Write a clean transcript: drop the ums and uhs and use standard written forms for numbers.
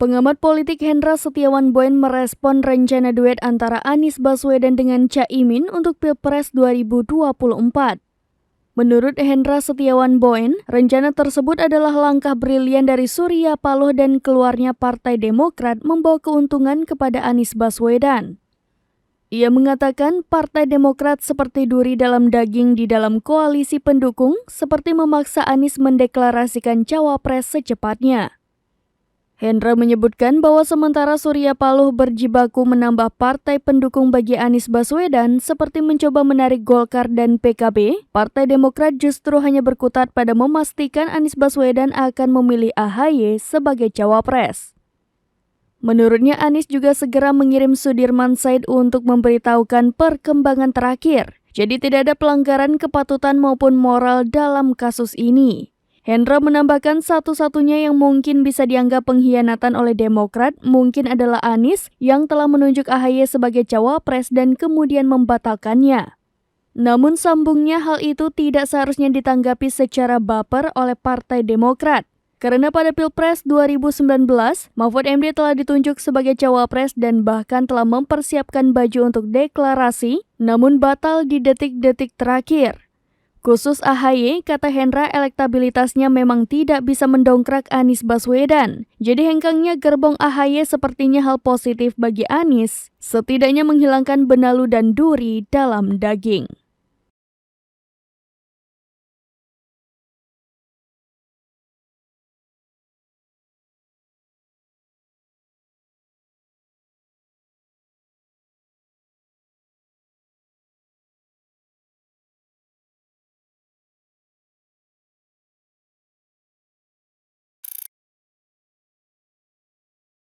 Pengamat politik Hendra Setiawan Boen merespon rencana duet antara Anies Baswedan dengan Caimin untuk Pilpres 2024. Menurut Hendra Setiawan Boen, rencana tersebut adalah langkah brilian dari Surya Paloh dan keluarnya Partai Demokrat membawa keuntungan kepada Anies Baswedan. Ia mengatakan Partai Demokrat seperti duri dalam daging di dalam koalisi pendukung, seperti memaksa Anies mendeklarasikan cawapres secepatnya. Hendra menyebutkan bahwa sementara Surya Paloh berjibaku menambah partai pendukung bagi Anies Baswedan seperti mencoba menarik Golkar dan PKB, Partai Demokrat justru hanya berkutat pada memastikan Anies Baswedan akan memilih AHY sebagai cawapres. Menurutnya Anies juga segera mengirim Sudirman Said untuk memberitahukan perkembangan terakhir, jadi tidak ada pelanggaran kepatutan maupun moral dalam kasus ini. Hendra menambahkan satu-satunya yang mungkin bisa dianggap pengkhianatan oleh Demokrat mungkin adalah Anies yang telah menunjuk AHY sebagai cawapres dan kemudian membatalkannya. Namun sambungnya hal itu tidak seharusnya ditanggapi secara baper oleh Partai Demokrat. Karena pada Pilpres 2019, Mahfud MD telah ditunjuk sebagai cawapres dan bahkan telah mempersiapkan baju untuk deklarasi, namun batal di detik-detik terakhir. Khusus AHY, kata Hendra, elektabilitasnya memang tidak bisa mendongkrak Anies Baswedan. Jadi hengkangnya gerbong AHY sepertinya hal positif bagi Anies, setidaknya menghilangkan benalu dan duri dalam daging.